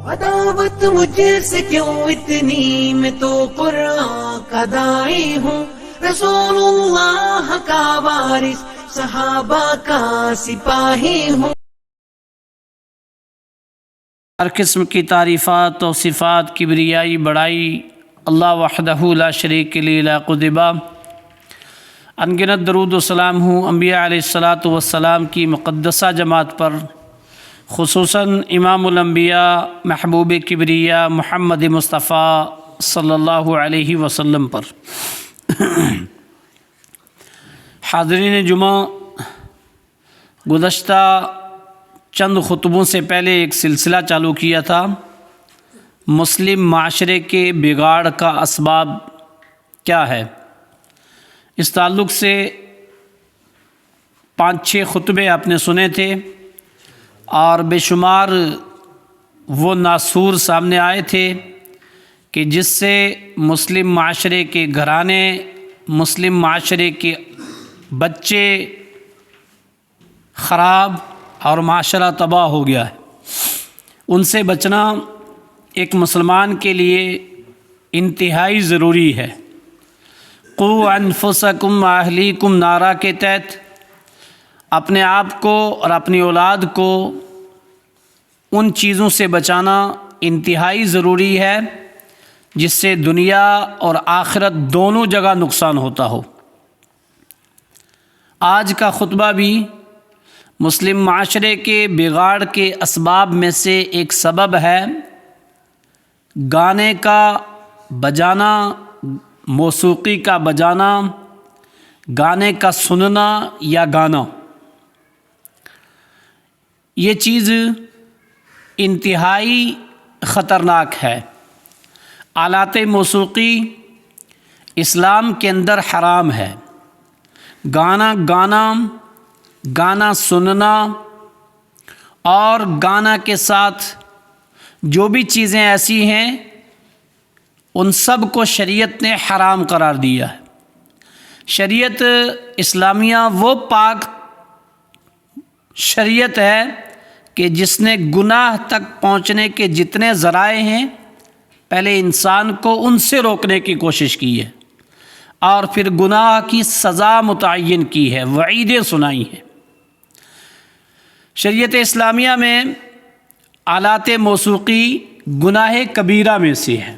عداوت مجھ سے کیوں اتنی، میں تو قرآن کا داعی ہوں، رسول اللہ کا وارث، صحابہ کا سپاہی ہوں۔ ہر قسم کی تعریفات و صفات کبریائی بڑائی اللہ وحدہ لا شریک له لا قدبہ۔ انگنت درود و سلام ہوں انبیاء علیہ الصلاۃ والسلام کی مقدسہ جماعت پر، خصوصاً امام الانبیاء محبوب کبریا محمد مصطفیٰ صلی اللہ علیہ وسلم پر۔ حاضرین جمعہ، گزشتہ چند خطبوں سے پہلے ایک سلسلہ چالو کیا تھا، مسلم معاشرے کے بگاڑ کا اسباب کیا ہے۔ اس تعلق سے 5-6 خطبے آپ نے سنے تھے اور بے شمار وہ ناسور سامنے آئے تھے کہ جس سے مسلم معاشرے کے گھرانے، مسلم معاشرے کے بچے خراب اور معاشرہ تباہ ہو گیا ہے۔ ان سے بچنا ایک مسلمان کے لیے انتہائی ضروری ہے۔ قوا انفسکم واہلیکم نعرہ کے تحت اپنے آپ کو اور اپنی اولاد کو ان چیزوں سے بچانا انتہائی ضروری ہے جس سے دنیا اور آخرت دونوں جگہ نقصان ہوتا ہو۔ آج کا خطبہ بھی مسلم معاشرے کے بگاڑ کے اسباب میں سے ایک سبب ہے گانے کا بجانا، موسیقی کا بجانا، گانے کا سننا یا گانا۔ یہ چیز انتہائی خطرناک ہے۔ آلات موسیقی اسلام کے اندر حرام ہے۔ گانا سننا اور گانا کے ساتھ جو بھی چیزیں ایسی ہیں ان سب کو شریعت نے حرام قرار دیا ہے۔ شریعت اسلامیہ وہ پاک شریعت ہے کہ جس نے گناہ تک پہنچنے کے جتنے ذرائع ہیں پہلے انسان کو ان سے روکنے کی کوشش کی ہے اور پھر گناہ کی سزا متعین کی ہے، وعیدیں سنائی ہیں۔ شریعت اسلامیہ میں آلات موسیقی گناہ کبیرہ میں سے ہے،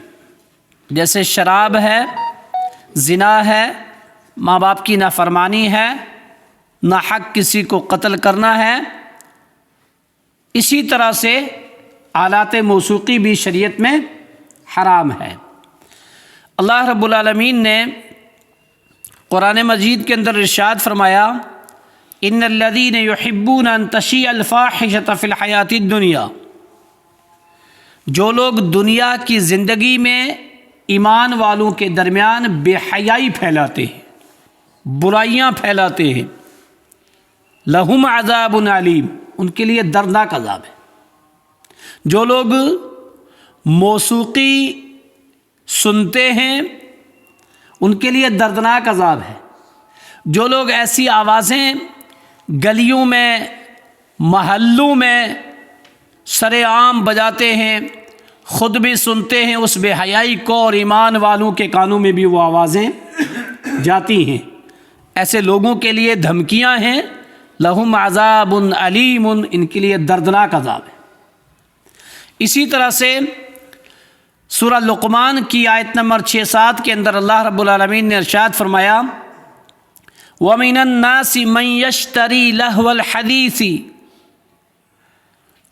جیسے شراب ہے، زنا ہے، ماں باپ کی نافرمانی ہے، ناحق کسی کو قتل کرنا ہے۔ اسی طرح سے آلات موسیقی بھی شریعت میں حرام ہے۔ اللہ رب العالمین نے قرآن مجید کے اندر ارشاد فرمایا، ان الذین یحبون ان تشیع الفاحشۃ فی الحیاۃ الدنیا، جو لوگ دنیا کی زندگی میں ایمان والوں کے درمیان بے حیائی پھیلاتے ہیں، برائیاں پھیلاتے ہیں، لہم عذاب علیم، ان کے لیے دردناک عذاب ہے۔ جو لوگ موسیقی سنتے ہیں ان کے لیے دردناک عذاب ہے۔ جو لوگ ایسی آوازیں گلیوں میں، محلوں میں سر عام بجاتے ہیں، خود بھی سنتے ہیں، اس بے حیائی کو اور ایمان والوں کے کانوں میں بھی وہ آوازیں جاتی ہیں، ایسے لوگوں کے لیے دھمکیاں ہیں، لہم عذاب علیم، ان کے لیے دردناک عذاب ہے۔ اسی طرح سے سورہ لقمان کی آیت نمبر 6-7 کے اندر اللہ رب العالمین نے ارشاد فرمایا، وَمِنَ النَّاسِ مَن يَشْتَرِي لَهْوَ الْحَدِيثِ،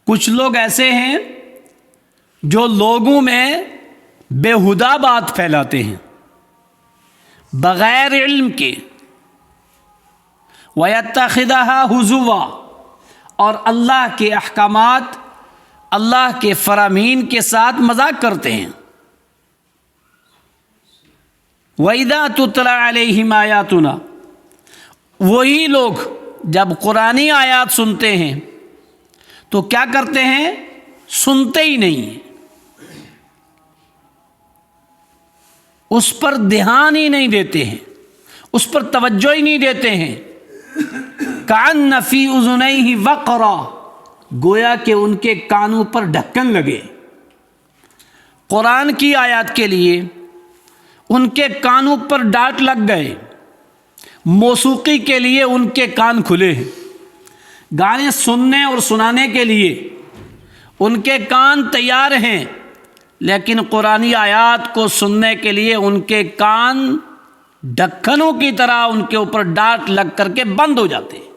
کچھ لوگ ایسے ہیں جو لوگوں میں بےہودہ بات پھیلاتے ہیں بغیر علم کے، وَيَتَّخِذَهَا هُزُوًا، اور اللہ کے احکامات، اللہ کے فرامین کے ساتھ مذاق کرتے ہیں۔ وَإِذَا تُتْلَىٰ عَلَيْهِمْ آيَاتُنَا، وہی لوگ جب قرآنی آیات سنتے ہیں تو کیا کرتے ہیں؟ سنتے ہی نہیں ہیں، اس پر دھیان ہی نہیں دیتے ہیں، اس پر توجہ ہی نہیں دیتے ہیں۔ کأن فی اذنیہ وقرا، گویا کہ ان کے کانوں پر ڈھکن لگے، قرآن کی آیات کے لیے ان کے کانوں پر ڈانٹ لگ گئے، موسیقی کے لیے ان کے کان کھلے ہیں، گانے سننے اور سنانے کے لیے ان کے کان تیار ہیں، لیکن قرآنی آیات کو سننے کے لیے ان کے کان ڈھکنوں کی طرح ان کے اوپر ڈانٹ لگ کر کے بند ہو جاتے ہیں،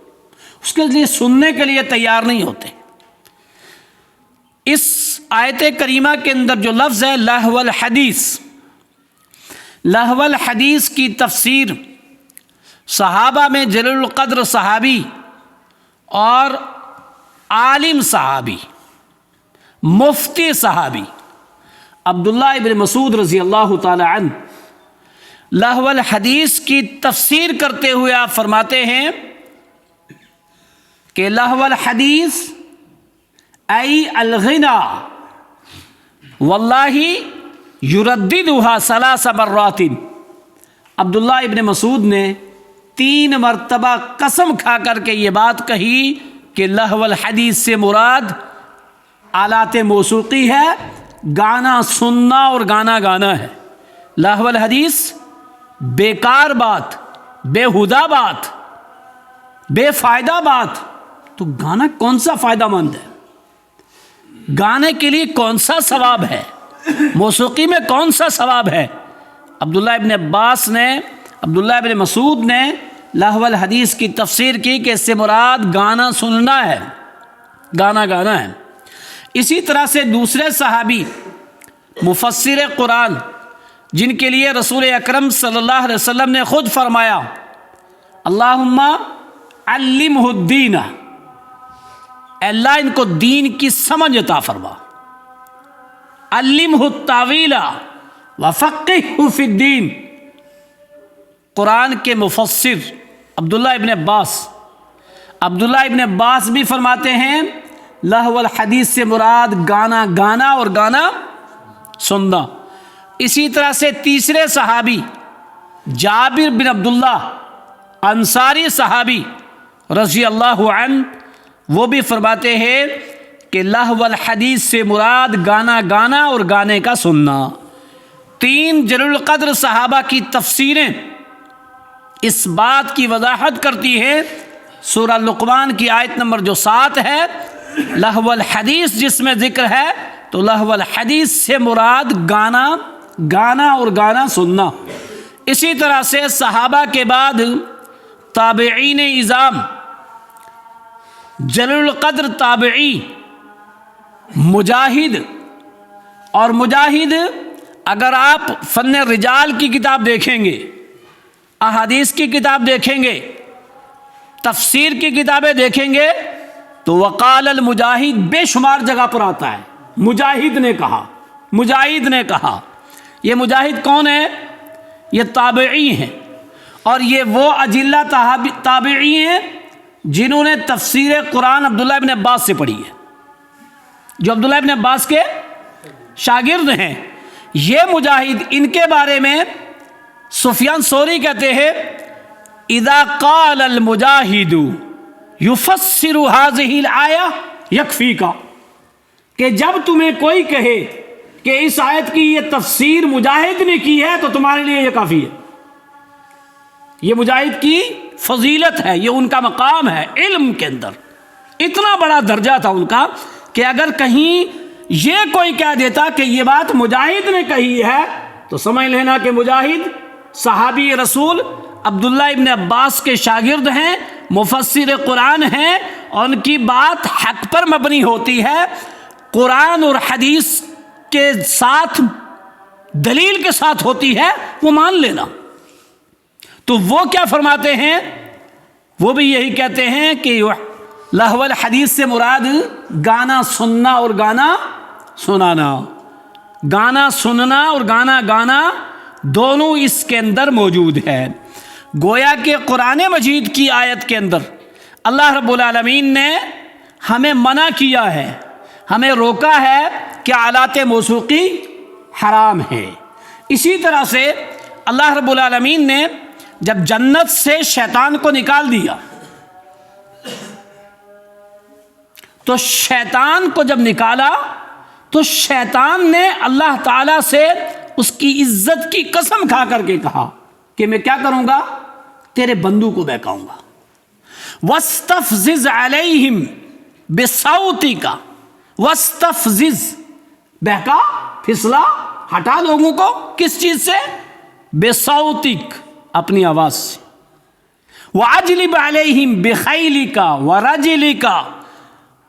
اس کے لیے سننے کے لیے تیار نہیں ہوتے۔ اس آیت کریمہ کے اندر جو لفظ ہے لہو الحدیث، لہو الحدیث کی تفسیر صحابہ میں جلیل القدر صحابی اور عالم صحابی، مفتی صحابی عبداللہ ابن مسعود رضی اللہ تعالی عنہ لہو الحدیث کی تفسیر کرتے ہوئے آپ فرماتے ہیں کہ لہو الحدیث ای الغنا واللہ یرددها 3 مرات۔ عبداللہ ابن مسعود نے 3 مرتبہ قسم کھا کر کے یہ بات کہی کہ لہو الحدیث سے مراد آلات موسیقی ہے، گانا سننا اور گانا گانا ہے۔ لہو الحدیث بیکار بات، بےہودہ بات، بے فائدہ بات، تو گانا کون سا فائدہ مند ہے؟ گانے کے لیے کون سا ثواب ہے؟ موسیقی میں کون سا ثواب ہے؟ عبداللہ ابن مسعود نے لہو الحدیث کی تفسیر کی کہ اس سے مراد گانا سننا ہے، گانا گانا ہے۔ اسی طرح سے دوسرے صحابی مفسر قرآن جن کے لیے رسول اکرم صلی اللہ علیہ وسلم نے خود فرمایا اللہم علمہ الدین، اے اللہ ان کو دین کی سمجھ عطا فرما، علمہ التاویل وفقہہ فی الدین۔ قرآن کے مفسر عبداللہ ابن عباس بھی فرماتے ہیں لہو الحدیث سے مراد گانا گانا اور گانا سننا۔ اسی طرح سے تیسرے صحابی جابر بن عبداللہ انصاری صحابی رضی اللہ عنہ، وہ بھی فرماتے ہیں کہ لہو الحدیث سے مراد گانا گانا اور گانے کا سننا۔ 3 جلیل القدر صحابہ کی تفسیریں اس بات کی وضاحت کرتی ہے۔ سورہ لقمان کی آیت نمبر جو 7 ہے، لہو الحدیث جس میں ذکر ہے تو لہو الحدیث سے مراد گانا گانا اور گانا سننا۔ اسی طرح سے صحابہ کے بعد تابعین اعظام جلیل القدر تابعی مجاہد، اور مجاہد اگر آپ فن رجال کی کتاب دیکھیں گے، احادیث کی کتاب دیکھیں گے، تفسیر کی کتابیں دیکھیں گے تو وقال المجاہد بے شمار جگہ پر آتا ہے، مجاہد نے کہا۔ یہ مجاہد کون ہے؟ یہ تابعی ہیں، اور یہ وہ اجلہ تابعی ہیں جنہوں نے تفسیر قرآن عبداللہ ابن عباس سے پڑھی ہے، جو عبداللہ ابن عباس کے شاگرد ہیں۔ یہ مجاہد، ان کے بارے میں سفیان ثوری کہتے ہیں اذا قال المجاہد یفسر هذه الآیہ یکفیک، کہ جب تمہیں کوئی کہے کہ اس آیت کی یہ تفسیر مجاہد نے کی ہے تو تمہارے لیے یہ کافی ہے۔ یہ مجاہد کی فضیلت ہے، یہ ان کا مقام ہے علم کے اندر، اتنا بڑا درجہ تھا ان کا کہ اگر کہیں یہ کوئی کہہ دیتا کہ یہ بات مجاہد نے کہی ہے تو سمجھ لینا کہ مجاہد صحابی رسول عبداللہ ابن عباس کے شاگرد ہیں، مفسر قرآن ہیں، اور ان کی بات حق پر مبنی ہوتی ہے، قرآن اور حدیث کے ساتھ دلیل کے ساتھ ہوتی ہے، وہ مان لینا۔ تو وہ کیا فرماتے ہیں؟ وہ بھی یہی کہتے ہیں کہ لہو الحدیث سے مراد گانا سننا اور گانا سنانا، گانا سننا اور گانا گانا دونوں اس کے اندر موجود ہے۔ گویا کہ قرآن مجید کی آیت کے اندر اللہ رب العالمین نے ہمیں منع کیا ہے، ہمیں روکا ہے کہ آلات موسیقی حرام ہے۔ اسی طرح سے اللہ رب العالمین نے جب جنت سے شیطان کو نکال دیا تو شیطان کو جب نکالا تو شیطان نے اللہ تعالیٰ سے اس کی عزت کی قسم کھا کر کے کہا کہ میں کیا کروں گا؟ تیرے بندوں کو بہکاؤں گا. وَاسْتَفْزِزْ عَلَيْهِمْ بِصَوْتِكَ وَاسْتَفْزِزْ، بہکا، پھسلا، ہٹا لوگوں کو کس چیز سے؟ بِصَوْتِكَ، اپنی آواز سے. وَأَجْلِبْ عَلَيْهِمْ بِخَيْلِكَ وَرَجِلِكَ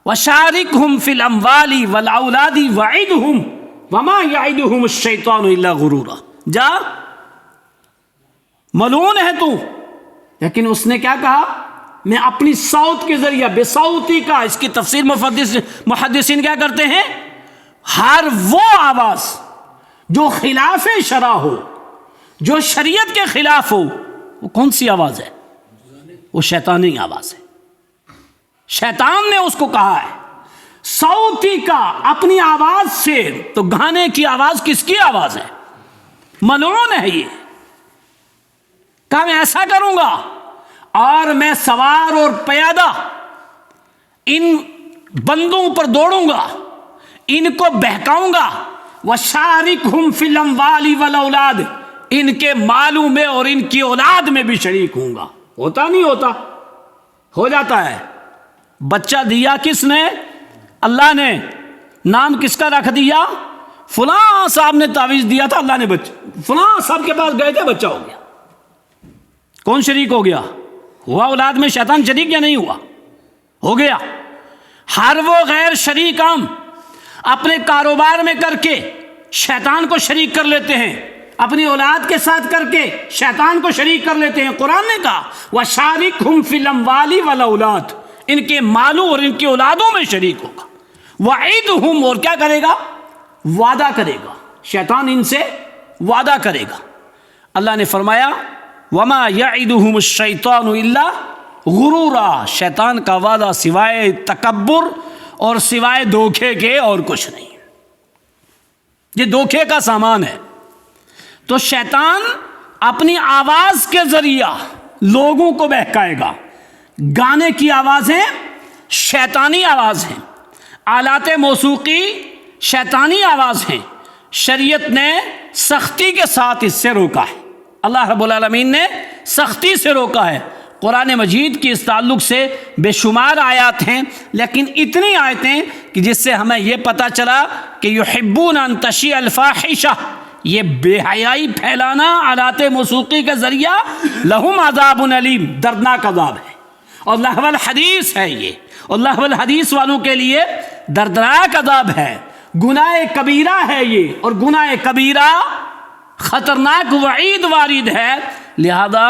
وَشَارِكْهُمْ فِي الْأَمْوَالِ وَالْأَوْلَادِ وَعِدْهُمْ وَمَا يَعِدُهُمُ الشَّيْطَانُ إِلَّا غُرُورًا. جا، ملعون ہے تو. لیکن اس نے کیا کہا؟ میں اپنی صوت کے ذریعہ، بے صوتی کا، اس کی تفسیر محدثین کیا کرتے ہیں؟ ہر وہ آواز جو خلاف شرع ہو، جو شریعت کے خلاف ہو، وہ کون سی آواز ہے؟ وہ شیطانی آواز ہے. شیطان نے اس کو کہا ہے صوتی کا، اپنی آواز سے. تو گانے کی آواز کس کی آواز ہے؟ ملعون ہے یہ. کہا میں ایسا کروں گا اور میں سوار اور پیادہ ان بندوں پر دوڑوں گا، ان کو بہکاؤں گا. وَشَارِكْهُمْ فِي الْأَمْوَالِ وَالْأَوْلَادِ، ان کے مالوں میں اور ان کی اولاد میں بھی شریک ہوں گا. ہوتا نہیں ہوتا؟ ہو جاتا ہے. بچہ دیا کس نے؟ اللہ نے. نام کس کا رکھ دیا؟ فلاں صاحب نے تعویذ دیا تھا، اللہ نے بچہ، فلاں صاحب کے پاس گئے تھے، بچہ ہو گیا. کون شریک ہو گیا؟ ہوا اولاد میں شیطان شریک یا نہیں ہوا؟ ہو گیا. ہر وہ غیر شریک ہم اپنے کاروبار میں کر کے شیطان کو شریک کر لیتے ہیں، اپنی اولاد کے ساتھ کر کے شیطان کو شریک کر لیتے ہیں. قرآن نے کہا وَشَارِكْهُمْ فِي الْأَمْوَالِ وَالْأَوْلَادِ، ان کے مالوں اور ان کی اولادوں میں شریک ہوگا. وَعِدْهُمْ، اور کیا کرے گا؟ وعدہ کرے گا. شیطان ان سے وعدہ کرے گا. اللہ نے فرمایا وَمَا يَعِدُهُمُ الشَّيْطَانُ إِلَّا غُرُورًا، شیطان کا وعدہ سوائے تکبر اور سوائے دھوکے کے اور کچھ نہیں. یہ دھوکے کا سامان ہے. تو شیطان اپنی آواز کے ذریعہ لوگوں کو بہکائے گا. گانے کی آوازیں شیطانی آواز ہیں، آلات موسیقی شیطانی آواز ہیں. شریعت نے سختی کے ساتھ اس سے روکا ہے. اللہ رب العالمین نے سختی سے روکا ہے. قرآن مجید کی اس تعلق سے بے شمار آیات ہیں، لیکن اتنی آیتیں کہ جس سے ہمیں یہ پتہ چلا کہ یحبون ان تشیع الفاحشہ، یہ بے حیائی پھیلانا آلات موسیقی کے ذریعہ لہم عذاب علیم، دردناک عذاب ہے. اور لہو الحدیث ہے یہ، اور لہو الحدیث والوں کے لیے دردناک عذاب ہے. گناہ کبیرہ ہے یہ، اور گناہ کبیرہ خطرناک وعید وارد ہے. لہذا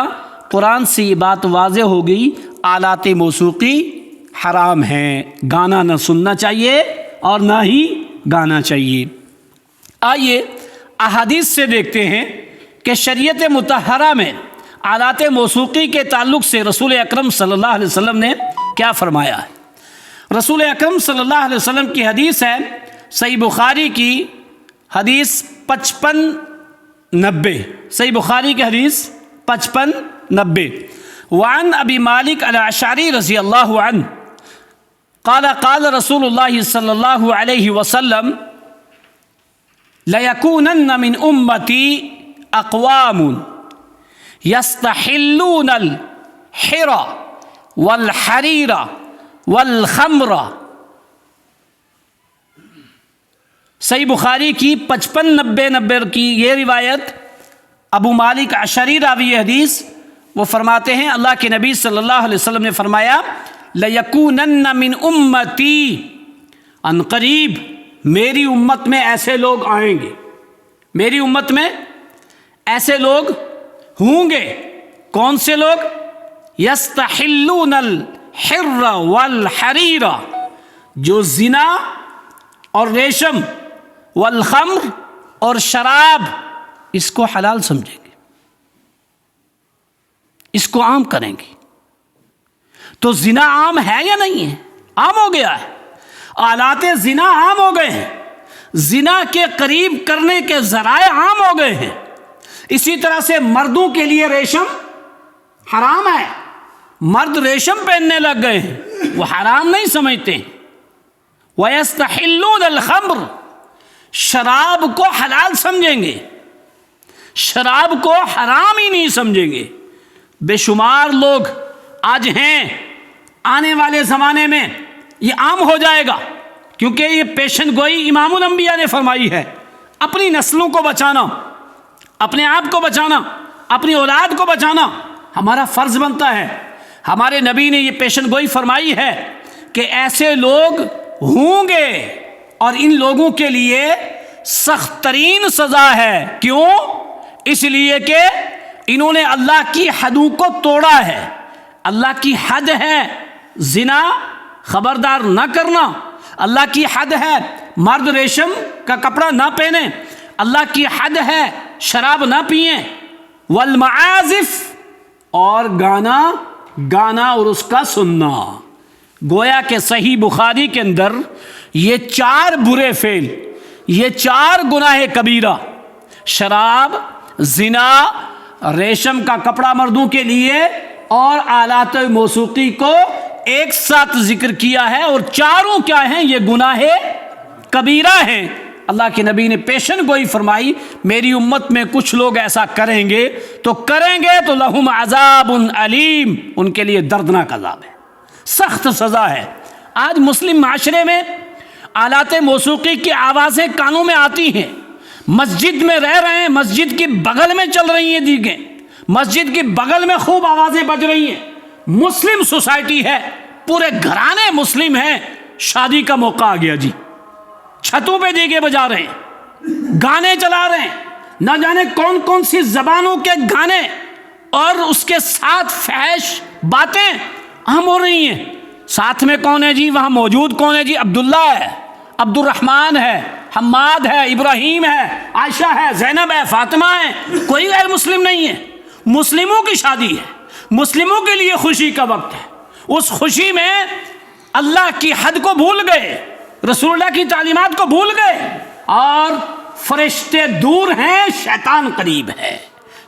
قرآن سے یہ بات واضح ہو گئی، آلات موسیقی حرام ہیں. گانا نہ سننا چاہیے اور نہ ہی گانا چاہیے. آئیے احادیث سے دیکھتے ہیں کہ شریعت مطہرہ میں آلات موسیقی کے تعلق سے رسول اکرم صلی اللہ علیہ وسلم نے کیا فرمایا ہے. رسول اکرم صلی اللہ علیہ وسلم کی حدیث ہے، صحیح بخاری کی حدیث 5590، صحیح بخاری کی حدیث 5590. وعن ابی مالک الاشعری رضی اللہ عنہ قال قال رسول اللہ صلی اللہ علیہ وسلم لَيَكُونَنَّ مِنْ أُمَّتِي أَقْوَامٌ يَسْتَحِلُّونَ الْحِرَ وَالْحَرِيرَ وَالْخَمْرَ. صحیح بخاری کی 5590 کی یہ روایت، ابو مالک اشعری راوی حدیث، وہ فرماتے ہیں اللہ کے نبی صلی اللہ علیہ وسلم نے فرمایا لَيَكُونَنَّ مِنْ أُمَّتِي، ان قریب میری امت میں ایسے لوگ آئیں گے، میری امت میں ایسے لوگ ہوں گے. کون سے لوگ؟ یستحلون الحر والحریر، جو زنا اور ریشم، والخمر اور شراب اس کو حلال سمجھیں گے، اس کو عام کریں گے. تو زنا عام ہے یا نہیں ہے؟ عام ہو گیا ہے. آلات زنا عام ہو گئے ہیں، زنا کے قریب کرنے کے ذرائع عام ہو گئے ہیں. اسی طرح سے مردوں کے لیے ریشم حرام ہے. مرد ریشم پہننے لگ گئے ہیں، وہ حرام نہیں سمجھتے ہیں. وَيَسْتَحِلُّونَ الْخَمْرَ، شراب کو حلال سمجھیں گے، شراب کو حرام ہی نہیں سمجھیں گے۔ بے شمار لوگ آج ہیں، آنے والے زمانے میں یہ عام ہو جائے گا، کیونکہ یہ پیشن گوئی امام الانبیاء نے فرمائی ہے۔ اپنی نسلوں کو بچانا، اپنے آپ کو بچانا، اپنی اولاد کو بچانا ہمارا فرض بنتا ہے۔ ہمارے نبی نے یہ پیشن گوئی فرمائی ہے کہ ایسے لوگ ہوں گے اور ان لوگوں کے لیے سخت ترین سزا ہے۔ کیوں؟ اس لیے کہ انہوں نے اللہ کی حدوں کو توڑا ہے۔ اللہ کی حد ہے زنا خبردار نہ کرنا، اللہ کی حد ہے مرد ریشم کا کپڑا نہ پہنے، اللہ کی حد ہے شراب نہ پئیں، والمعازف اور گانا اور اس کا سننا۔ گویا کہ صحیح بخاری کے اندر یہ 4 برے فعل، یہ 4 گناہ کبیرہ، شراب، زنا، ریشم کا کپڑا مردوں کے لیے اور آلات موسیقی کو ایک ساتھ ذکر کیا ہے، اور چاروں کیا ہیں؟ یہ گناہ کبیرہ ہیں۔ اللہ کے نبی نے پیشن گوئی فرمائی میری امت میں کچھ لوگ ایسا کریں گے تو لہم عذاب علیم، ان کے لیے دردناک عذاب ہے، سخت سزا ہے۔ آج مسلم معاشرے میں آلات موسیقی کی آوازیں کانوں میں آتی ہیں، مسجد میں رہ رہے ہیں، مسجد کی بغل میں چل رہی ہیں دیگیں، مسجد کی بغل میں خوب آوازیں بج رہی ہیں، مسلم سوسائٹی ہے، پورے گھرانے مسلم ہیں، شادی کا موقع آ گیا جی، چھتوں پہ دیگے بجا رہے ہیں، گانے چلا رہے ہیں، نہ جانے کون کون سی زبانوں کے گانے، اور اس کے ساتھ فحش باتیں عام ہو رہی ہیں۔ ساتھ میں کون ہے جی؟ وہاں موجود کون ہے جی؟ عبداللہ ہے، عبد الرحمن ہے، حماد ہے، ابراہیم ہے، عائشہ ہے، زینب ہے، فاطمہ ہے، کوئی غیر مسلم نہیں ہے۔ مسلموں کی شادی ہے، مسلموں کے لیے خوشی کا وقت ہے، اس خوشی میں اللہ کی حد کو بھول گئے، رسول اللہ کی تعلیمات کو بھول گئے، اور فرشتے دور ہیں، شیطان قریب ہے،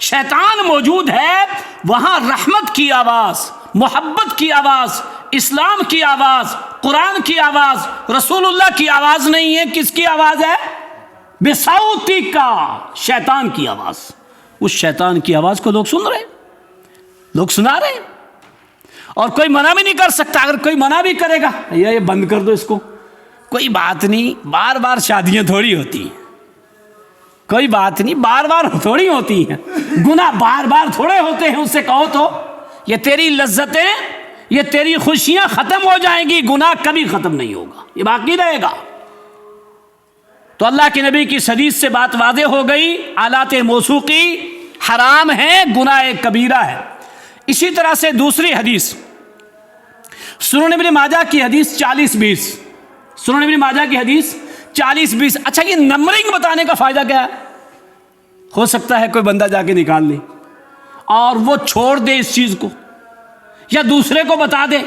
شیطان موجود ہے۔ وہاں رحمت کی آواز، محبت کی آواز، اسلام کی آواز، قرآن کی آواز، رسول اللہ کی آواز نہیں ہے، کس کی آواز ہے؟ بصوتی کا، شیطان کی آواز۔ اس شیطان کی آواز کو لوگ سن رہے ہیں، لوگ سنا رہے ہیں، اور کوئی منع بھی نہیں کر سکتا۔ اگر کوئی منع بھی کرے گا یہ بند کر دو اس کو، کوئی بات نہیں، بار بار شادیاں تھوڑی ہوتی ہیں، کوئی بات نہیں، بار بار تھوڑی ہوتی ہیں، گناہ بار بار تھوڑے ہوتے ہیں۔ اس سے کہو تو یہ تیری لذتیں، یہ تیری خوشیاں ختم ہو جائیں گی، گناہ کبھی ختم نہیں ہوگا، یہ باقی رہے گا۔ تو اللہ کے نبی کی حدیث سے بات واضح ہو گئی، آلات موسیقی حرام ہے، گناہ کبیرہ ہے۔ اسی طرح سے دوسری حدیث سنن ابن ماجہ کی حدیث 40-20، سنن ابن ماجہ کی حدیث 40-20۔ اچھا یہ نمبرنگ بتانے کا فائدہ کیا ہے؟ ہو سکتا ہے کوئی بندہ جا کے نکال لے اور وہ چھوڑ دے اس چیز کو، یا دوسرے کو بتا دے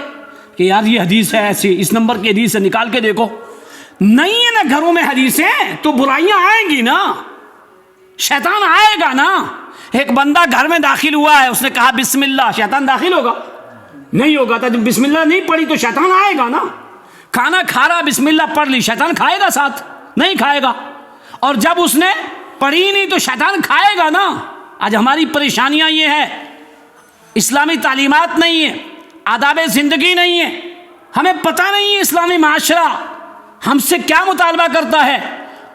کہ یار یہ حدیث ہے ایسی، اس نمبر کی حدیث ہے، نکال کے دیکھو۔ نہیں ہے نا گھروں میں حدیثیں تو برائیاں آئیں گی نا، شیطان آئے گا نا۔ ایک بندہ گھر میں داخل ہوا ہے، اس نے کہا بسم اللہ، شیطان داخل ہوگا؟ نہیں ہوگا۔ تو جب بسم اللہ نہیں پڑھی تو شیطان آئے گا نا۔ کھانا کھا رہا، بسم اللہ پڑھ لی، شیطان کھائے گا ساتھ؟ نہیں کھائے گا۔ اور جب اس نے پڑھی نہیں تو شیطان کھائے گا نا۔ آج ہماری پریشانیاں یہ ہے، اسلامی تعلیمات نہیں ہے، آداب زندگی نہیں ہے، ہمیں پتہ نہیں ہے اسلامی معاشرہ ہم سے کیا مطالبہ کرتا ہے،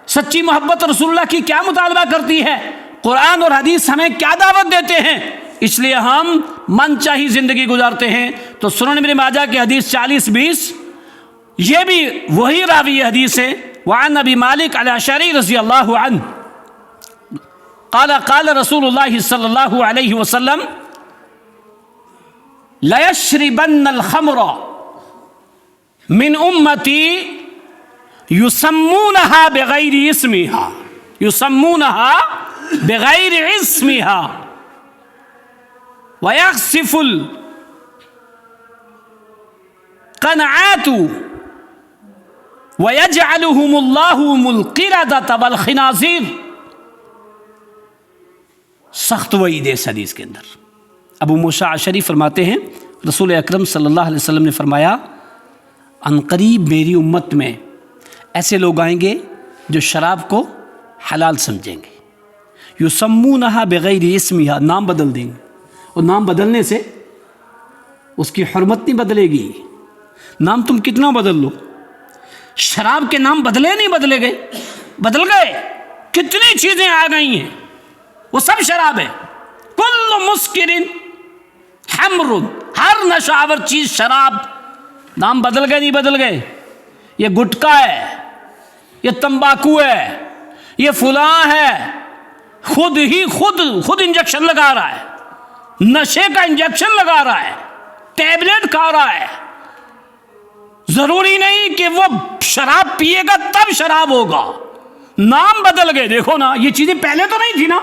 سچی محبت رسول اللہ کی کیا مطالبہ کرتی ہے، قرآن اور حدیث ہمیں کیا دعوت دیتے ہیں، اس لیے ہم من چاہی زندگی گزارتے ہیں۔ تو سنن ابن ماجہ کی حدیث 40-20 یہ بھی وہی راوی حدیث ہے، وعن ابی مالک الاشعری رضی اللہ عنہ قال قال رسول اللہ صلی اللہ علیہ وسلم لَيَشْرِبَنَّ الْخَمْرَ مِنْ أُمَّتِي يُسَمُّونَهَا بِغَيْرِ اسْمِهَا، يُسَمُّونَهَا بِغَيْرِ اسْمِهَا وَيَخْسِفُ الْقَنْعَاتُ وَيَجْعَلُهُمُ اللَّهُ الْقِرَدَةَ وَالْخِنَازِيرَ۔ سخت وعید ہے اس حدیث کے اندر۔ ابو موسیٰ اشعری فرماتے ہیں رسول اکرم صلی اللہ علیہ وسلم نے فرمایا عنقریب میری امت میں ایسے لوگ آئیں گے جو شراب کو حلال سمجھیں گے. یسمونہا بغیر اسمہا، نام بدل دیں گے، اور نام بدلنے سے اس کی حرمت نہیں بدلے گی. نام تم کتنا بدل لو، شراب کے نام بدلے نہیں بدلے گئے، بدل گئے. کتنی چیزیں آ گئی ہیں وہ سب شراب ہے. کل مسکر خمر، ہر نشہ آور چیز شراب. نام بدل گئے نہیں بدل گئے. یہ گٹکا ہے، یہ تمباکو ہے، یہ فلاں ہے. خود انجیکشن لگا رہا ہے، نشے کا انجیکشن لگا رہا ہے، ٹیبلٹ کھا رہا ہے. ضروری نہیں کہ وہ شراب پیے گا تب شراب ہوگا. نام بدل گئے. دیکھو نا، یہ چیزیں پہلے تو نہیں تھی نا،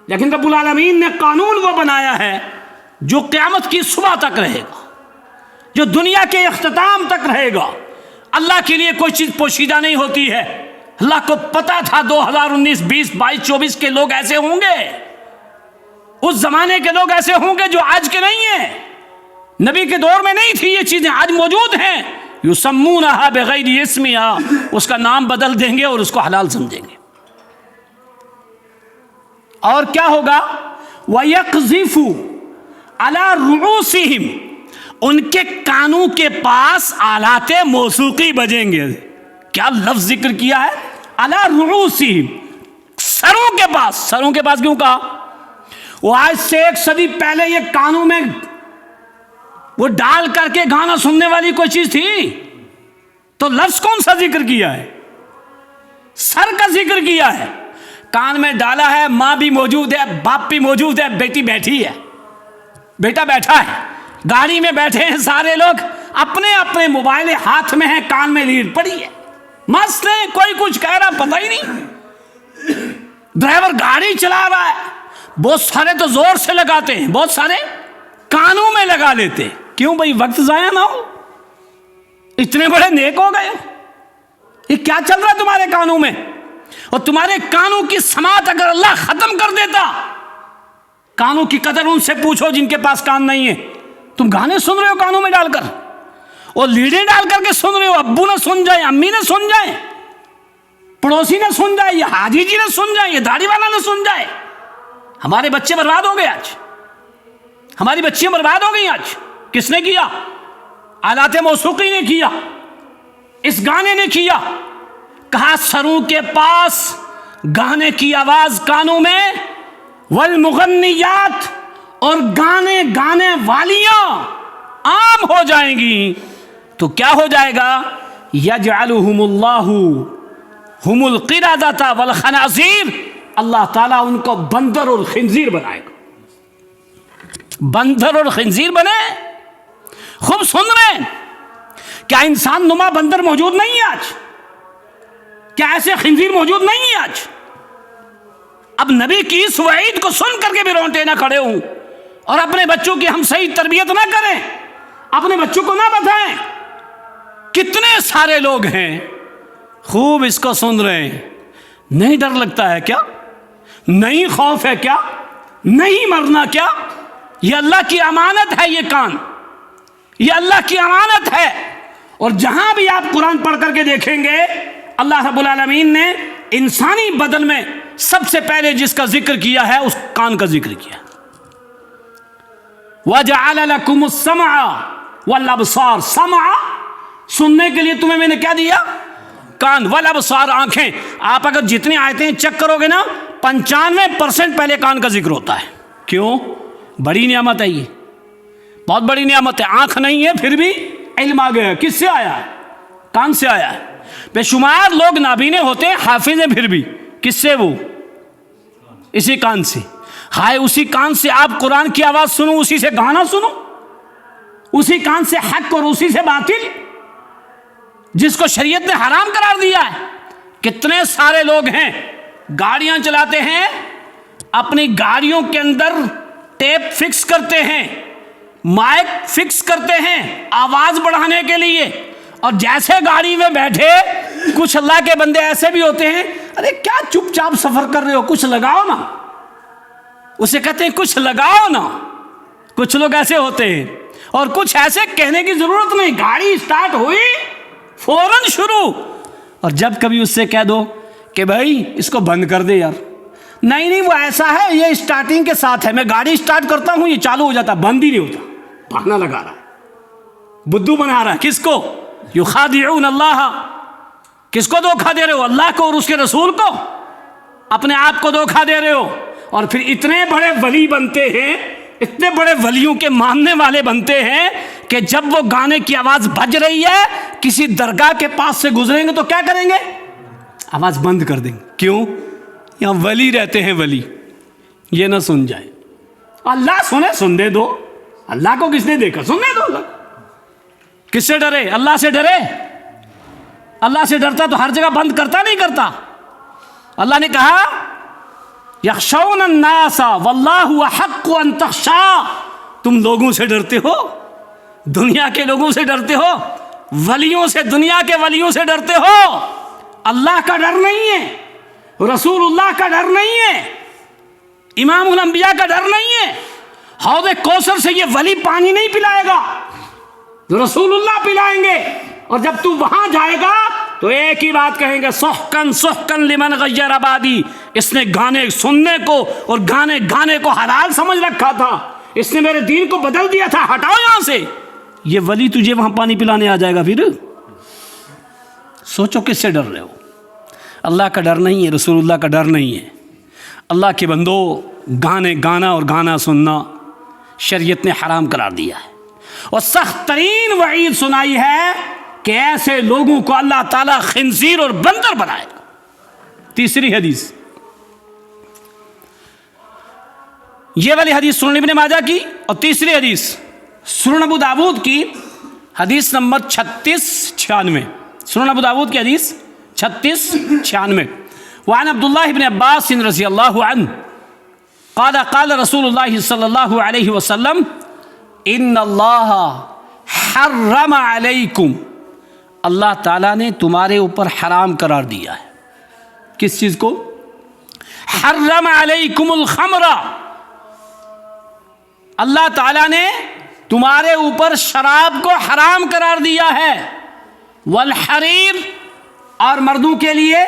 لیکن رب العالمین نے قانون وہ بنایا ہے جو قیامت کی صبح تک رہے گا، جو دنیا کے اختتام تک رہے گا. اللہ کے لیے کوئی چیز پوشیدہ نہیں ہوتی ہے. اللہ کو پتا تھا 2019 20 22 24 کے لوگ ایسے ہوں گے، اس زمانے کے لوگ ایسے ہوں گے جو آج کے نہیں ہیں. نبی کے دور میں نہیں تھی یہ چیزیں، آج موجود ہیں. یسمونہا بغیر اسمہا، اس کا نام بدل دیں گے اور اس کو حلال سمجھیں گے. اور کیا ہوگا؟ وَيَقْذِفُ عَلَى رُعُوسِهِمْ، ان کے کانوں کے پاس آلات موسیقی بجیں گے. کیا لفظ ذکر کیا ہے؟ عَلَى رُعُوسِهِمْ، سروں کے پاس. سروں کے پاس کیوں کہا؟ وہ آج سے 1 صدی پہلے یہ کانوں میں وہ ڈال کر کے گانا سننے والی کوئی چیز تھی؟ تو لفظ کون سا ذکر کیا ہے؟ سر کا ذکر کیا ہے. کان میں ڈالا ہے، ماں بھی موجود ہے، باپ بھی موجود ہے، بیٹی بیٹھی ہے، بیٹا بیٹھا ہے، گاڑی میں بیٹھے ہیں سارے لوگ، اپنے اپنے موبائل ہاتھ میں ہیں، کان میں لیڈ پڑی ہے، مست ہے، کوئی کچھ کہہ رہا پتہ ہی نہیں. ڈرائیور گاڑی چلا رہا ہے، بہت سارے تو زور سے لگاتے ہیں، بہت سارے کانوں میں لگا لیتے. کیوں بھائی؟ وقت ضائع نہ ہو. اتنے بڑے نیک ہو گئے، یہ کیا چل رہا ہے تمہارے کانوں میں؟ اور تمہارے کانوں کی سماعت اگر اللہ ختم کر دیتا، کانوں کی قدر ان سے پوچھو جن کے پاس کان نہیں ہے. تم گانے سن رہے ہو کانوں میں ڈال کر، اور لیڈیں ڈال کر کے سن رہے ہو. ابو نہ سن جائے، امی نہ سن جائے، پڑوسی نہ سن جائے، یہ حاجی جی نہ سن جائے، یہ داڑھی والا نہ سن جائے. ہمارے بچے برباد ہو گئے آج، ہماری بچیاں برباد ہو گئی آج. کس نے کیا؟ آلات موسیقی نے کیا، اس گانے نے کیا. کہا سروں کے پاس گانے کی آواز کانوں میں، والمغنیات، اور گانے گانے والیاں عام ہو جائیں گی. تو کیا ہو جائے گا؟ یجعلہم اللہ ہم القردۃ والخنازیر، اللہ تعالیٰ ان کو بندر اور خنزیر بنائے گا. بندر اور خنزیر بنے. خوب سن رہے ہیں، کیا انسان نما بندر موجود نہیں ہے آج؟ کیا ایسے خنزیر موجود نہیں ہے آج؟ اب نبی کی اس وعید کو سن کر کے بھی رونٹے نہ کھڑے ہوں، اور اپنے بچوں کی ہم صحیح تربیت نہ کریں، اپنے بچوں کو نہ بتائیں. کتنے سارے لوگ ہیں خوب اس کو سن رہے ہیں. نہیں ڈر لگتا ہے کیا؟ نہیں خوف ہے کیا؟ نہیں مرنا کیا؟ یہ اللہ کی امانت ہے، یہ کان، یہ اللہ کی امانت ہے. اور جہاں بھی آپ قرآن پڑھ کر کے دیکھیں گے، اللہ رب العالمین نے انسانی بدن میں سب سے پہلے جس کا ذکر کیا ہے اس کان کا ذکر کیا. وَجَعَلَ لَكُمُ السَّمْعَ وَالْأَبْصَارَ، سمع سننے کے لیے تمہیں میں نے کیا دیا؟ کان. والابصار، آنکھیں. آپ اگر جتنی آیتیں چیک کرو گے نا، 95% پہلے کان کا ذکر ہوتا ہے. کیوں؟ بڑی نعمت ہے، یہ بہت بڑی نعمت ہے. آنکھ نہیں ہے پھر بھی علم آ گیا. کس سے آیا ہے؟ کان سے آیا ہے. بے شمار لوگ نابینے ہوتے ہیں، حافظ ہیں پھر بھی. کس سے؟ وہ اسی کان سے. ہائے، اسی کان سے آپ قرآن کی آواز سنو، اسی سے گانا سنو، اسی کان سے حق اور اسی سے باطل، جس کو شریعت نے حرام قرار دیا ہے. کتنے سارے لوگ ہیں گاڑیاں چلاتے ہیں، اپنی گاڑیوں کے اندر ٹیپ فکس کرتے ہیں، مائک فکس کرتے ہیں آواز بڑھانے کے لیے، اور جیسے گاڑی میں بیٹھے، کچھ اللہ کے بندے ایسے بھی ہوتے ہیں، ارے کیا چپ چاپ سفر کر رہے ہو، کچھ لگاؤ نا. اسے کہتے ہیں کچھ لگاؤ نا. کچھ لوگ ایسے ہوتے ہیں، اور کچھ ایسے کہنے کی ضرورت نہیں، گاڑی اسٹارٹ ہوئی فوراً شروع. اور جب کبھی اس سے کہہ دو کہ بھائی اس کو بند کر دے یار. نہیں وہ ایسا ہے، یہ اسٹارٹنگ کے ساتھ ہے، میں گاڑی اسٹارٹ کرتا ہوں یہ چالو ہو جاتا، بند ہی نہیں ہوتا. بہانا لگا رہا ہے، بدھو بنا رہا ہے. کس کو؟ یخادعون اللہ. کس کو دھوکہ دے رہے ہو؟ اللہ کو اور اس کے رسول کو. اپنے آپ کو دھوکہ دے رہے ہو. اور پھر اتنے بڑے ولی بنتے ہیں، اتنے بڑے ولیوں کے ماننے والے بنتے ہیں کہ جب وہ گانے کی آواز بج رہی ہے، کسی درگاہ کے پاس سے گزریں گے تو کیا کریں گے؟ آواز بند کر دیں گے. کیوں؟ یہاں ولی رہتے ہیں، ولی یہ نہ سن جائے. اللہ سننے دو. اللہ کو کس نے دیکھا؟ سننے دو. اللہ کس سے ڈرے؟ اللہ سے ڈرے. اللہ سے ڈرتا تو ہر جگہ بند کرتا نہیں کرتا. اللہ نے کہا یخشون الناس واللہ احق ان تخشا. تم لوگوں سے ڈرتے ہو، دنیا کے لوگوں سے ڈرتے ہو، ولیوں سے، دنیا کے ولیوں سے ڈرتے ہو. اللہ کا ڈر نہیں ہے، رسول اللہ کا ڈر نہیں ہے، امام الانبیاء کا ڈر نہیں ہے. حوض کوثر سے یہ ولی پانی نہیں پلائے گا، رسول اللہ پلائیں گے. اور جب تو وہاں جائے گا تو ایک ہی بات کہیں گے، سحقن سحقن لمن غیر آبادی. اس نے گانے سننے کو اور گانے کو حلال سمجھ رکھا تھا، اس نے میرے دین کو بدل دیا تھا، ہٹاؤ یہاں سے. یہ ولی تجھے وہاں پانی پلانے آ جائے گا. پھر سوچو کس سے ڈر رہے ہو؟ اللہ کا ڈر نہیں ہے، رسول اللہ کا ڈر نہیں ہے. اللہ کے بندو، گانا اور گانا سننا شریعت نے حرام قرار دیا ہے، اور سخت ترین وعید سنائی ہے کہ ایسے لوگوں کو اللہ تعالیٰ خنزیر اور بندر بنائے گا. تیسری حدیث، یہ والی حدیث سنن ابن ماجہ کی، اور تیسری حدیث سنن ابو داود کی، حدیث نمبر 3696. سنن ابو داود کی حدیث 3696. وعن عبداللہ بن عباس رضی اللہ عنہ قال قال رسول اللہ صلی اللہ علیہ وسلم ان اللہ حرم علیکم. اللہ تعالیٰ نے تمہارے اوپر حرام قرار دیا ہے. کس چیز کو؟ حرم علیکم الخمر. اللہ تعالیٰ نے تمہارے اوپر شراب کو حرام قرار دیا ہے. والحریر، اور مردوں کے لیے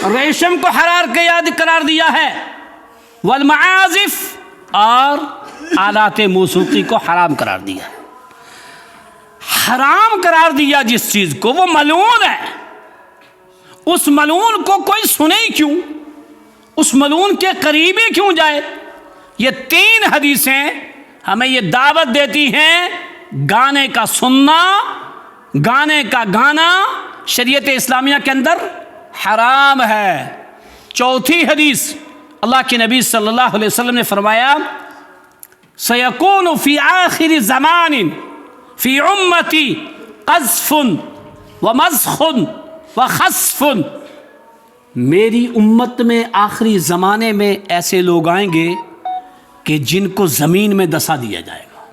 ریشم کو حرام قرار دیا ہے. والمعازف، اور آلات موسیقی کو حرام قرار دیا. حرام قرار دیا جس چیز کو، وہ ملعون ہے. اس ملعون کو کوئی سنے کیوں؟ اس ملعون کے قریب ہی کیوں جائے؟ یہ تین حدیثیں ہمیں یہ دعوت دیتی ہیں، گانے کا سننا، گانے کا گانا شریعت اسلامیہ کے اندر حرام ہے. چوتھی حدیث، اللہ کے نبی صلی اللہ علیہ وسلم نے فرمایا سَيَكُونُ فِي آخِرِ زَمَانٍ فِي أُمَّتِي قَذْفٌ وَمَزْخٌ وَخَسْفٌ. میری امت میں آخری زمانے میں ایسے لوگ آئیں گے کہ جن کو زمین میں دسا دیا جائے گا،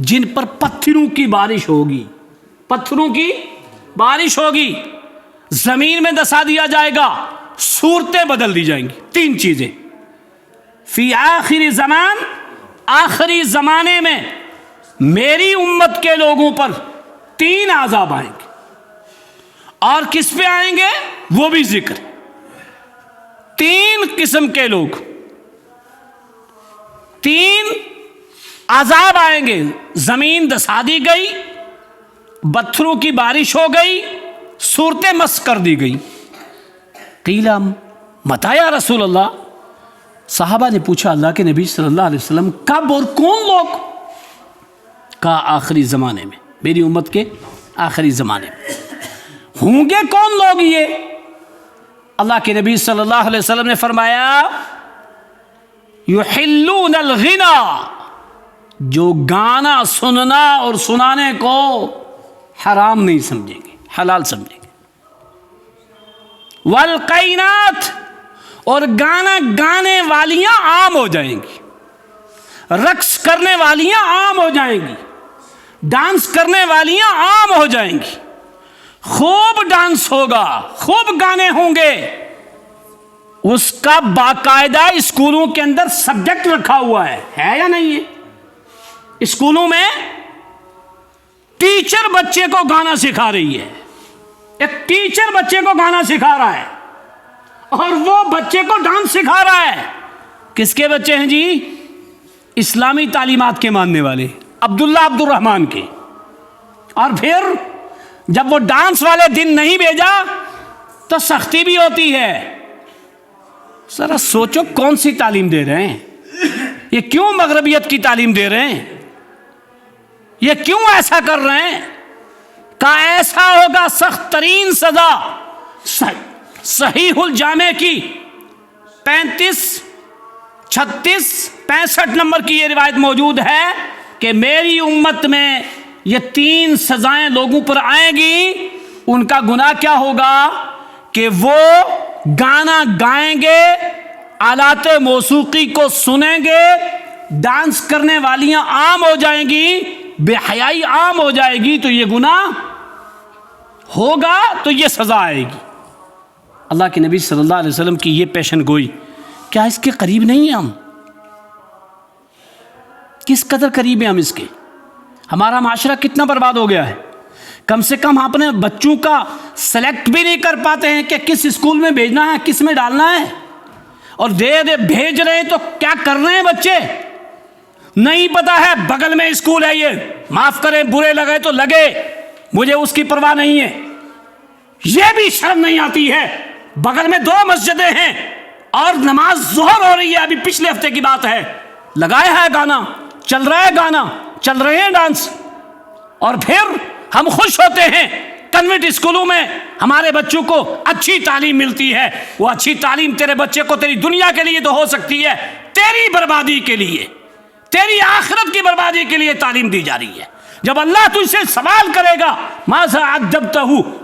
جن پر پتھروں کی بارش ہوگی، پتھروں کی بارش ہوگی، زمین میں دسا دیا جائے گا، صورتیں بدل دی جائیں گی. تین چیزیں فی آخری زمان، آخری زمانے میں میری امت کے لوگوں پر تین عذاب آئیں گے. اور کس پہ آئیں گے وہ بھی ذکر. تین قسم کے لوگ، تین عذاب آئیں گے. زمین دسا دی گئی، پتھروں کی بارش ہو گئی، صورتیں مس کر دی گئی. قیل متی یا رسول اللہ. صحابہ نے پوچھا اللہ کے نبی صلی اللہ علیہ وسلم کب اور کون لوگ؟ کہا آخری زمانے میں، میری امت کے آخری زمانے میں. ہوں گے کون لوگ یہ؟ اللہ کے نبی صلی اللہ علیہ وسلم نے فرمایا یحلون الغنا، جو گانا سننا اور سنانے کو حرام نہیں سمجھیں گے، حلال سمجھیں گے. والقینات، اور گانا گانے والیاں عام ہو جائیں گی، رقص کرنے والیاں عام ہو جائیں گی، ڈانس کرنے والیاں عام ہو جائیں گی. خوب ڈانس ہوگا، خوب گانے ہوں گے. اس کا باقاعدہ اسکولوں کے اندر سبجیکٹ رکھا ہوا ہے یا نہیں ہے؟ اسکولوں میں ٹیچر بچے کو گانا سکھا رہی ہے، ایک ٹیچر بچے کو گانا سکھا رہا ہے. اور وہ بچے کو ڈانس سکھا رہا ہے. کس کے بچے ہیں جی؟ اسلامی تعلیمات کے ماننے والے عبداللہ عبد الرحمان کے. اور پھر جب وہ ڈانس والے دن نہیں بھیجا تو سختی بھی ہوتی ہے. ذرا سوچو کون سی تعلیم دے رہے ہیں یہ؟ کیوں مغربیت کی تعلیم دے رہے ہیں یہ؟ کیوں ایسا کر رہے ہیں؟ کہ ایسا ہوگا سخت ترین سزا. صحیح الجامع کی 35 36 65 نمبر کی یہ روایت موجود ہے کہ میری امت میں یہ 3 سزائیں لوگوں پر آئیں گی. ان کا گناہ کیا ہوگا کہ وہ گانا گائیں گے، آلات موسیقی کو سنیں گے، ڈانس کرنے والیاں عام ہو جائیں گی، بے حیائی عام ہو جائے گی. تو یہ گناہ ہوگا تو یہ سزا آئے گی. اللہ کے نبی صلی اللہ علیہ وسلم کی یہ پیشن گوئی، کیا اس کے قریب نہیں ہیں ہم؟ کس قدر قریب ہیں ہم اس کے؟ ہمارا معاشرہ کتنا برباد ہو گیا ہے. کم سے کم اپنے بچوں کا سلیکٹ بھی نہیں کر پاتے ہیں کہ کس اسکول میں بھیجنا ہے، کس میں ڈالنا ہے. اور بھیج رہے ہیں تو کیا کر رہے ہیں بچے؟ نہیں پتا ہے بغل میں اسکول ہے، یہ معاف کریں برے لگے تو لگے، مجھے اس کی پرواہ نہیں ہے. یہ بھی شرم نہیں آتی ہے بغل میں 2 مسجدیں ہیں اور نماز ظہر ہو رہی ہے، ابھی پچھلے ہفتے کی بات ہے، لگایا ہے گانا، چل رہا ہے گانا، چل رہے ہیں ڈانس. اور پھر ہم خوش ہوتے ہیں کنوینٹ اسکولوں میں ہمارے بچوں کو اچھی تعلیم ملتی ہے. وہ اچھی تعلیم تیرے بچے کو تیری دنیا کے لیے تو ہو سکتی ہے، تیری بربادی کے لیے، تیری آخرت کی بربادی کے لیے تعلیم دی جا رہی ہے. جب اللہ تجھ سے سوال کرے گا ماذا عدبتہ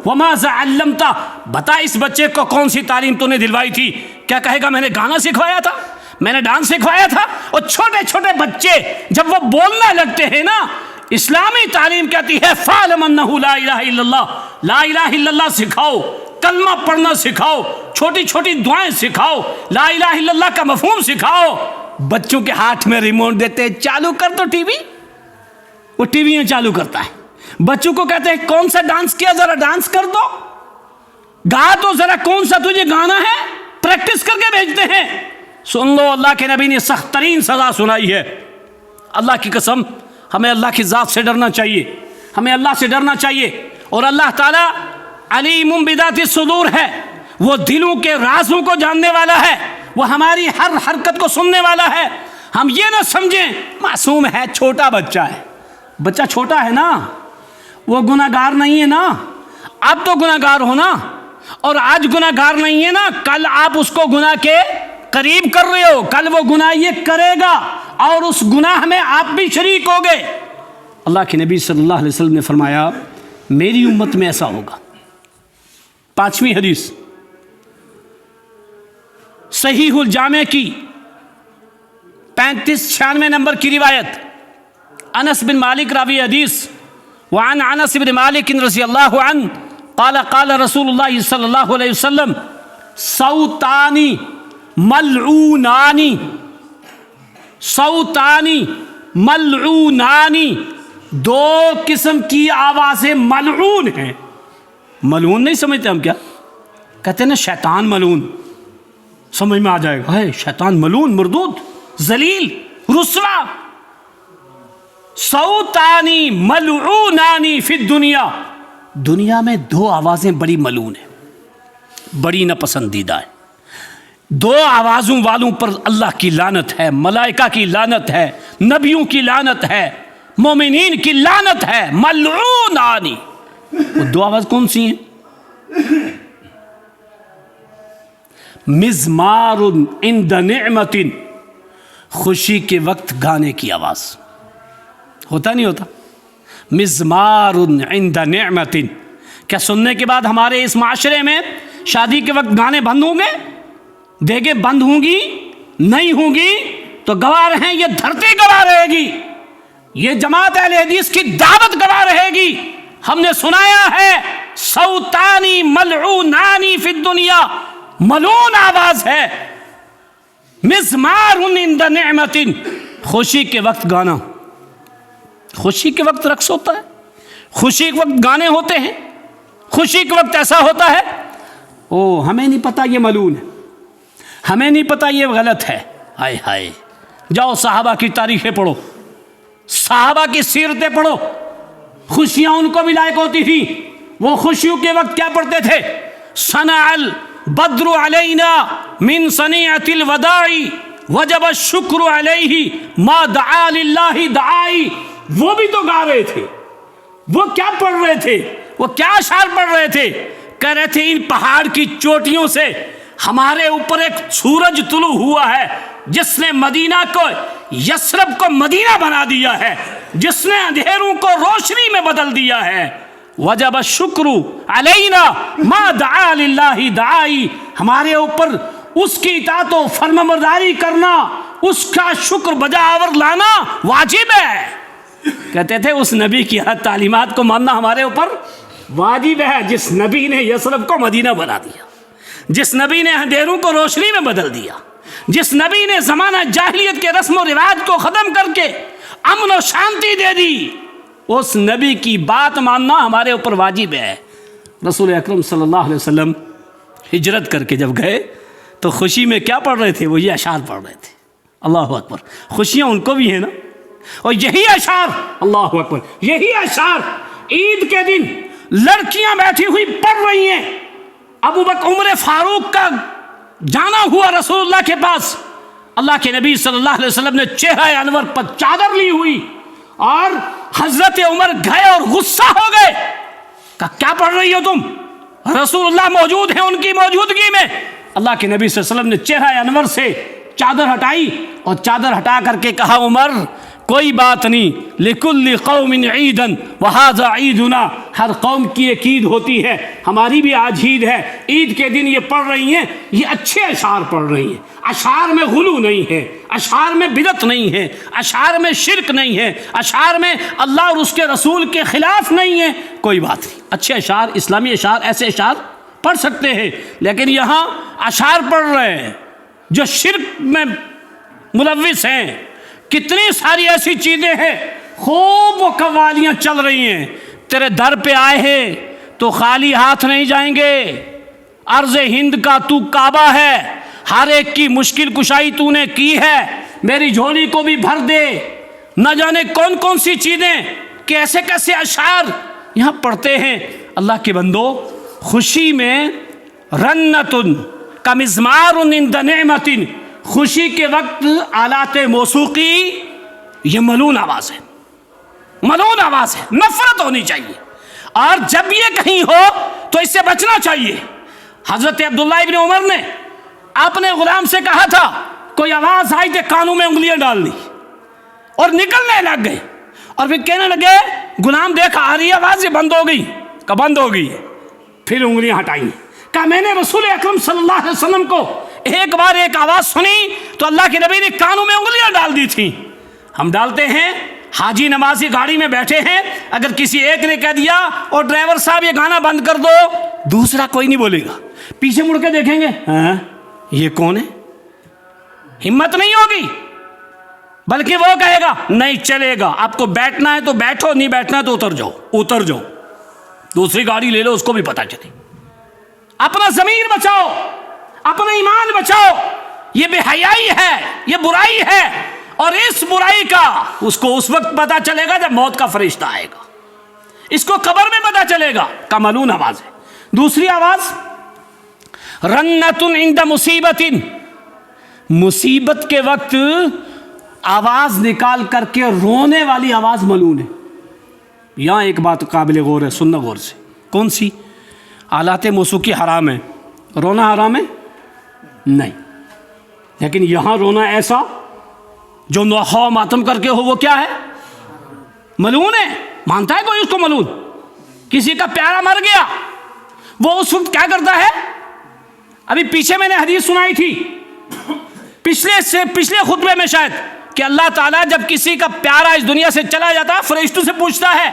وماذا علمتہ، بتا اس بچے کو کون سی تعلیم تو نے دلوائی تھی؟ کیا کہے گا میں نے گانا سکھوایا تھا، میں نے ڈانس سکھوایا تھا. اور چھوٹے چھوٹے بچے جب وہ بولنا لگتے ہیں نا، اسلامی تعلیم کہتی ہے فَاعْلَمْ أَنَّهُ لَا إِلَهَ إِلَّا اللَّهُ، لا الہ الا اللہ سکھاؤ، کلمہ پڑھنا سکھاؤ، چھوٹی چھوٹی دعائیں سکھاؤ، لا الہ الا اللہ کا مفہوم سکھاؤ. بچوں کے ہاتھ میں ریموٹ دیتے ہیں، چالو کر دو ٹی وی، وہ ٹی وی میں چالو کرتا ہے. بچوں کو کہتے ہیں کون سا ڈانس کیا، ذرا ڈانس کر دو، گا تو ذرا کون سا تجھے گانا ہے، پریکٹس کر کے بھیجتے ہیں. سن لو اللہ کے نبی نے سخت ترین سزا سنائی ہے. اللہ کی قسم ہمیں اللہ کی ذات سے ڈرنا چاہیے، ہمیں اللہ سے ڈرنا چاہیے. اور اللہ تعالیٰ علیم بذات الصدور ہے، وہ دلوں کے رازوں کو جاننے والا ہے، وہ ہماری ہر حرکت کو سننے والا ہے. ہم یہ نہ سمجھیں معصوم ہے، چھوٹا بچہ ہے. بچہ چھوٹا ہے نا، وہ گناہ گار نہیں ہے نا. اب تو گناہ گار ہو نا، اور آج گناہ گار نہیں ہے نا، کل آپ اس کو گناہ کے قریب کر رہے ہو، کل وہ گناہ یہ کرے گا اور اس گناہ میں آپ بھی شریک ہو گئے. اللہ کے نبی صلی اللہ علیہ وسلم نے فرمایا میری امت میں ایسا ہوگا. 5ویں حدیث صحیح الجامع کی 35-96 نمبر کی روایت، انس بن مالک راوی حدیث، وعن انس بن مالک رضی اللہ عنہ قال قال رسول اللہ صلی اللہ علیہ وسلم صوتانی ملعونانی، صوتانی ملعونانی، 2 قسم کی آوازیں ملعون ہیں. ملعون نہیں سمجھتے ہم؟ کیا کہتے ہیں نا شیطان ملعون، سمجھ میں آ جائے گا، ہے شیطان ملعون، مردود، ذلیل، رسوا. صوتانی ملعونانی فی الدنیا، دنیا میں 2 آوازیں بڑی ملعون ہیں، بڑی ناپسندیدہ ہیں. 2 آوازوں والوں پر اللہ کی لعنت ہے، ملائکہ کی لعنت ہے، نبیوں کی لعنت ہے، مومنین کی لعنت ہے. ملعونانی، وہ 2 آواز کون سی ہیں؟ مزمار عند نعمت، خوشی کے وقت گانے کی آواز، ہوتا نہیں ہوتا؟ مزمار عند نعمت، کیا سننے کے بعد ہمارے اس معاشرے میں شادی کے وقت گانے بند ہوں گے؟ دیگیں بند ہوں گی؟ نہیں ہوں گی تو گواہ رہیں یہ دھرتی گواہ رہے گی، یہ جماعت اہل حدیث کی دعوت گواہ رہے گی. ہم نے سنایا ہے صوتانی ملعونانی فی الدنیا، ملعون آواز ہے. مزمار عند نعمت، خوشی کے وقت گانا، خوشی کے وقت رقص ہوتا ہے، خوشی کے وقت گانے ہوتے ہیں، خوشی کے وقت ایسا ہوتا ہے. او ہمیں نہیں پتا یہ ملعون ہے. ہمیں نہیں پتہ یہ غلط ہے. ہائے ہائے. جاؤ صحابہ کی تاریخیں پڑھو, صحابہ کی سیرتیں پڑھو. خوشیاں ان کو بھی لائق ہوتی تھی. وہ خوشیوں کے وقت کیا پڑھتے تھے؟ صنع البدر علینا من صنیعۃ الوداع وجب الشکر علیہ ما دعا للہ دعائی. وہ بھی تو گا رہے تھے. وہ کیا پڑھ رہے تھے؟ وہ کیا اشعار پڑھ رہے تھے؟ کہہ رہے تھے ان پہاڑ کی چوٹیوں سے ہمارے اوپر ایک سورج طلوع ہوا ہے جس نے مدینہ کو یثرب کو مدینہ بنا دیا ہے, جس نے اندھیروں کو روشنی میں بدل دیا ہے. وجب الشکر علینا ما دعا للہ دعائی. ہمارے اوپر اس کی اطاعت و فرمانبرداری کرنا, اس کا شکر بجا آور لانا واجب ہے. کہتے تھے اس نبی کی ہر تعلیمات کو ماننا ہمارے اوپر واجب ہے جس نبی نے یثرب کو مدینہ بنا دیا, جس نبی نے اندھیروں کو روشنی میں بدل دیا, جس نبی نے زمانہ جاہلیت کے رسم و رواج کو ختم کر کے امن و شانتی دے دی. اس نبی کی بات ماننا ہمارے اوپر واجب ہے. رسول اکرم صلی اللہ علیہ وسلم ہجرت کر کے جب گئے تو خوشی میں کیا پڑھ رہے تھے؟ وہ یہ اشعار پڑھ رہے تھے. اللہ اکبر. خوشیاں ان کو بھی ہیں نا, اور یہی اشعار, اللہ اکبر, یہی اشعار عید کے دن لڑکیاں بیٹھی ہوئی پڑھ رہی ہیں. ابو بکر عمر فاروق کا جانا ہوا رسول اللہ کے پاس, اللہ کے نبی صلی اللہ علیہ وسلم نے چہرہ انور پر چادر لی ہوئی اور حضرت عمر گئے اور غصہ ہو گئے. کہا کیا پڑھ رہی ہو تم؟ رسول اللہ موجود ہیں ان کی موجودگی میں. اللہ کے نبی صلی اللہ علیہ وسلم نے چہرہ انور سے چادر ہٹائی اور چادر ہٹا کر کے کہا عمر کوئی بات نہیں, لِكُلِّ قَوْمٍ عِيدًا وَهَذَا عِيدُنَا. ہر قوم کی ایک عید ہوتی ہے, ہماری بھی آج عید ہے. عید کے دن یہ پڑھ رہی ہیں, یہ اچھے اشعار پڑھ رہی ہیں. اشعار میں غلو نہیں ہے, اشعار میں بدعت نہیں ہے, اشعار میں شرک نہیں ہے, اشعار میں اللہ اور اس کے رسول کے خلاف نہیں ہے. کوئی بات نہیں, اچھے اشعار, اسلامی اشعار, ایسے اشعار پڑھ سکتے ہیں. لیکن یہاں اشعار پڑھ رہے ہیں جو شرک میں ملوث ہیں. کتنی ساری ایسی چیزیں ہیں, خوب وہ قوالیاں چل رہی ہیں. تیرے در پہ آئے ہیں تو خالی ہاتھ نہیں جائیں گے. عرض ہند کا تو کعبہ ہے, ہر ایک کی مشکل کشائی تو نے کی ہے, میری جھولی کو بھی بھر دے. نہ جانے کون کون سی چیزیں, کیسے کیسے اشعار یہاں پڑھتے ہیں. اللہ کے بندو, خوشی میں رنتن کمزمار عند نعمت, خوشی کے وقت آلات موسیقی یہ ملون آواز ہے, ملون آواز ہے. نفرت ہونی چاہیے, اور جب یہ کہیں ہو تو اس سے بچنا چاہیے. حضرت عبداللہ ابن عمر نے اپنے غلام سے کہا تھا کوئی آواز آئی تو کانوں میں انگلیاں ڈال دی اور نکلنے لگ گئے, اور پھر کہنے لگے غلام دیکھ آ رہی آواز, یہ بند ہو گئی. کہ بند ہو گئی. پھر انگلیاں ہٹائیں. کہا میں نے رسول اکرم صلی اللہ علیہ وسلم کو ایک بار ایک آواز سنی تو اللہ کے نبی نے کانوں میں انگلیاں ڈال دی تھیں. ہم ڈالتے ہیں, حاجی نمازی گاڑی میں بیٹھے ہیں, اگر کسی ایک نے کہہ دیا اور ڈرائیور صاحب یہ گانا بند کر دو, دوسرا کوئی نہیں بولے گا, پیچھے مڑ کے دیکھیں گے ہاں یہ کون ہے, ہمت نہیں ہوگی. بلکہ وہ کہے گا نہیں چلے گا, آپ کو بیٹھنا ہے تو بیٹھو, نہیں بیٹھنا ہے تو اتر جاؤ, اتر جاؤ, دوسری گاڑی لے لو, اس کو بھی پتہ چلے. اپنا ضمیر بچاؤ, اپنا ایمان بچاؤ. یہ بے حیائی ہے, یہ برائی ہے, اور اس برائی کا اس کو اس وقت پتہ چلے گا جب موت کا فرشتہ آئے گا. اس کو قبر میں پتہ چلے گا. کا ملون آواز ہے. دوسری آواز رنتن عند مصیبت, مصیبت کے وقت آواز نکال کر کے رونے والی آواز ملون ہے. یہاں ایک بات قابل غور ہے, سننا غور سے. کون سی؟ آلات موسیقی حرام ہے, رونا حرام ہے نہیں, لیکن یہاں رونا ایسا جو نوحہ ماتم کر کے ہو وہ کیا ہے؟ ملعون ہے. مانتا ہے کوئی اس کو ملعون؟ کسی کا پیارا مر گیا, وہ اس وقت کیا کرتا ہے؟ ابھی پیچھے میں نے حدیث سنائی تھی پچھلے خطبے میں شاید, کہ اللہ تعالیٰ جب کسی کا پیارا اس دنیا سے چلا جاتا فرشتوں سے پوچھتا ہے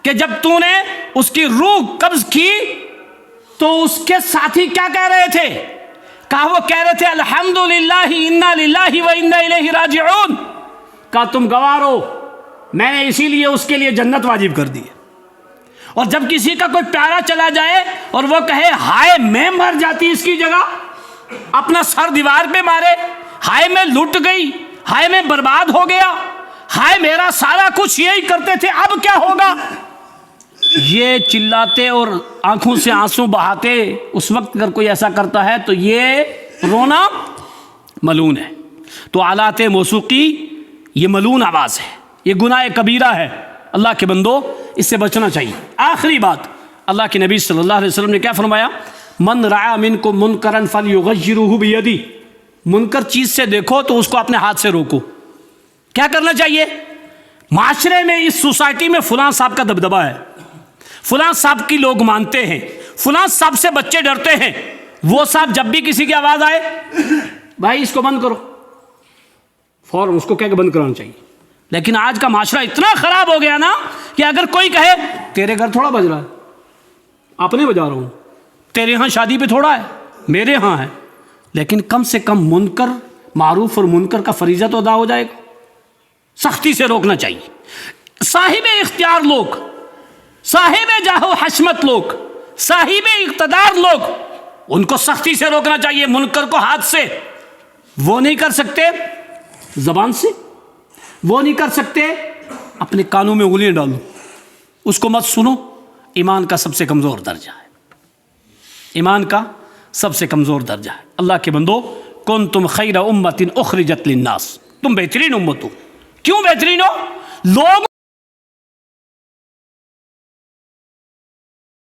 کہ جب تو نے اس کی روح قبض کی تو اس کے ساتھی کیا کہہ رہے تھے؟ کہا وہ کہہ رہے تھے الحمدللہ انا للہ و انا الیہ راجعون. کہا تم گواہ ہو, میں نے اسی لیے اس کے لیے جنت واجب کر دی. اور جب کسی کا کوئی پیارا چلا جائے اور وہ کہے ہائے میں مر جاتی اس کی جگہ, اپنا سر دیوار پہ مارے، ہائے میں لٹ گئی، ہائے میں برباد ہو گیا، ہائے میرا سارا کچھ یہی کرتے تھے، اب کیا ہوگا؟ یہ چلاتے اور آنکھوں سے آنسو بہاتے اس وقت اگر کوئی ایسا کرتا ہے تو یہ رونا ملعون ہے۔ تو آلات موسیقی یہ ملعون آواز ہے، یہ گناہ کبیرہ ہے، اللہ کے بندو اس سے بچنا چاہیے۔ آخری بات، اللہ کے نبی صلی اللہ علیہ وسلم نے کیا فرمایا؟ من رعا منکم منکرا فلیغیرہ بیدہ، منکر چیز سے دیکھو تو اس کو اپنے ہاتھ سے روکو۔ کیا کرنا چاہیے؟ معاشرے میں، اس سوسائٹی میں فلاں صاحب کا دبدبہ ہے، فلاں صاحب کی لوگ مانتے ہیں، فلاں صاحب سے بچے ڈرتے ہیں، وہ صاحب جب بھی کسی کی آواز آئے بھائی اس کو بند کرو، فوراً اس کو کہہ کے بند کرانا چاہیے۔ لیکن آج کا معاشرہ اتنا خراب ہو گیا نا کہ اگر کوئی کہے تیرے گھر تھوڑا بج رہا ہے، اپنے بجا رہا ہوں، تیرے ہاں شادی پہ تھوڑا ہے، میرے ہاں ہے، لیکن کم سے کم منکر، معروف اور منکر کا فریضہ تو ادا ہو جائے گا۔ سختی سے روکنا چاہیے۔ صاحب اختیار لوگ، صاحب جاہ و حشمت لوگ، صاحب اقتدار لوگ، ان کو سختی سے روکنا چاہیے، منکر کو ہاتھ سے۔ وہ نہیں کر سکتے زبان سے، وہ نہیں کر سکتے اپنے کانوں میں انگلیاں ڈالو، اس کو مت سنو۔ ایمان کا سب سے کمزور درجہ ہے، ایمان کا سب سے کمزور درجہ ہے۔ اللہ کے بندو، کنتم خیر امۃ اخرجت للناس، تم بہترین امت ہو۔ کیوں بہترین ہو؟ لوگ